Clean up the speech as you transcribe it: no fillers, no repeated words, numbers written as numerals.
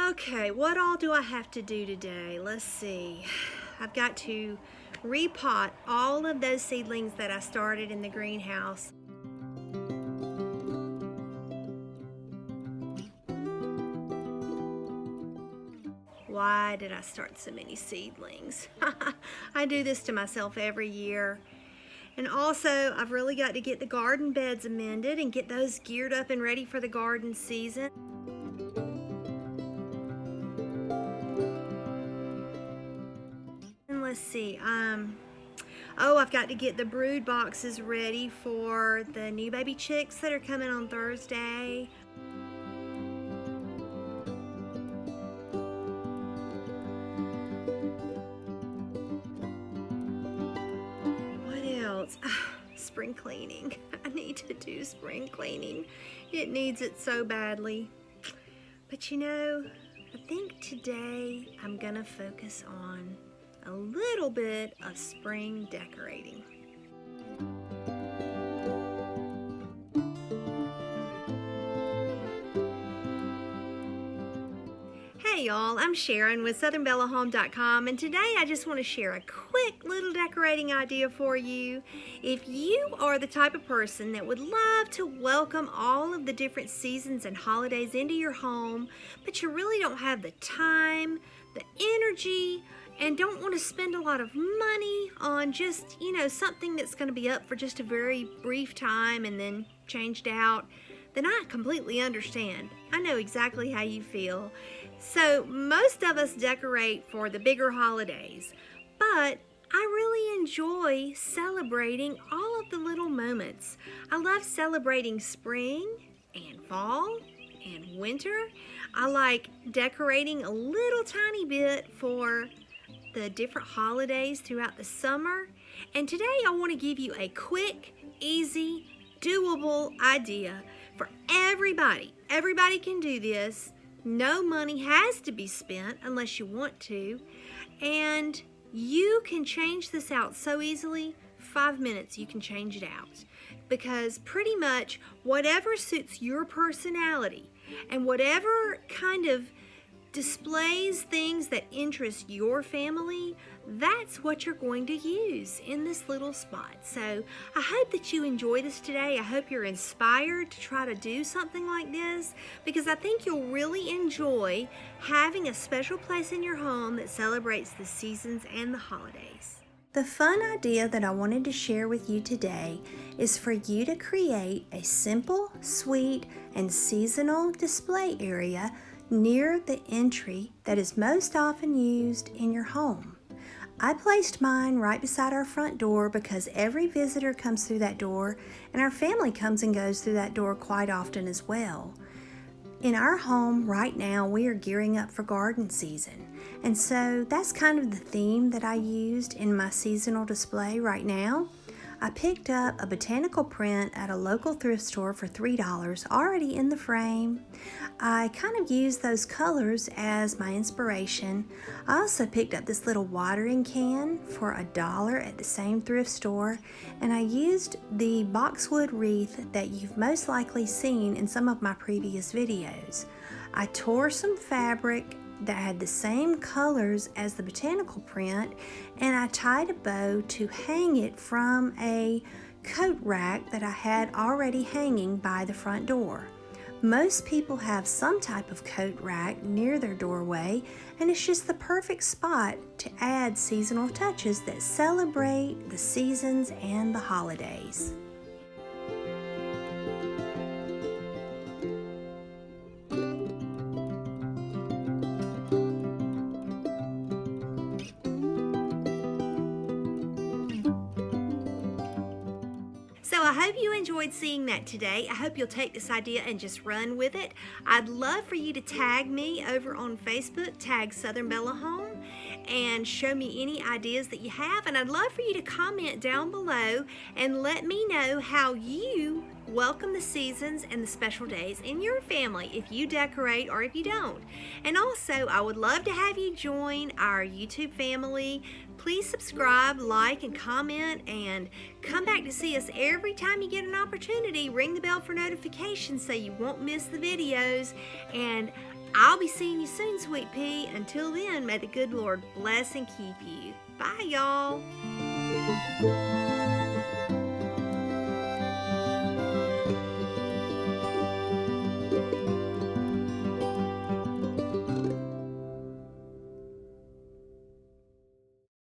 Okay, what all do I have to do today? Let's see. I've got to repot all of those seedlings that I started in the greenhouse. Why did I start so many seedlings? I do this to myself every year. And also, I've really got to get the garden beds amended and get those geared up and ready for the garden season. And let's see, oh, I've got to get the brood boxes ready for the new baby chicks that are coming on Thursday. What else? Spring cleaning. I need to do spring cleaning. It needs it so badly. But you know, I think today I'm gonna focus on a little bit of spring decorating. Hey y'all, I'm Sharon with southernbellahome.com, and today I just want to share a quick little decorating idea for you. If you are the type of person that would love to welcome all of the different seasons and holidays into your home, but you really don't have the time, the energy, and don't want to spend a lot of money on just, something that's going to be up for just a very brief time and then changed out, then I completely understand. I know exactly how you feel. So most of us decorate for the bigger holidays, but I really enjoy celebrating all of the little moments. I love celebrating spring and fall and winter. I like decorating a little tiny bit for the different holidays throughout the summer. And today I want to give you a quick, easy, doable idea for everybody. Everybody can do this. No money has to be spent unless you want to. And you can change this out so easily. 5 minutes you can change it out. Because pretty much whatever suits your personality and whatever kind of displays things that interest your family, that's what you're going to use in this little spot. So I hope that you enjoy this today. I hope you're inspired to try to do something like this, because I think you'll really enjoy having a special place in your home that celebrates the seasons and the holidays. The fun idea that I wanted to share with you today is for you to create a simple, sweet, and seasonal display area near the entry that is most often used in your home. I placed mine right beside our front door because every visitor comes through that door, and our family comes and goes through that door quite often as well. In our home right now, we are gearing up for garden season, and so that's kind of the theme that I used in my seasonal display right now. I picked up a botanical print at a local thrift store for $3 already in the frame. I kind of used those colors as my inspiration. I also picked up this little watering can for $1 at the same thrift store, and I used the boxwood wreath that you've most likely seen in some of my previous videos. I tore some fabric that had the same colors as the botanical print, and I tied a bow to hang it from a coat rack that I had already hanging by the front door. Most people have some type of coat rack near their doorway, and it's just the perfect spot to add seasonal touches that celebrate the seasons and the holidays. So I hope you enjoyed seeing that today. I hope you'll take this idea and just run with it. I'd love for you to tag me over on Facebook, tag Southern Bella Home, and show me any ideas that you have. And I'd love for you to comment down below and let me know how you Welcome the seasons and the special days in your family if you decorate or if you don't. And also, I would love to have you join our YouTube family. Please subscribe, like, and comment, and come back to see us every time you get an opportunity. Ring the bell for notifications so you won't miss the videos. And I'll be seeing you soon, Sweet Pea. Until then, may the good Lord bless and keep you. Bye, y'all.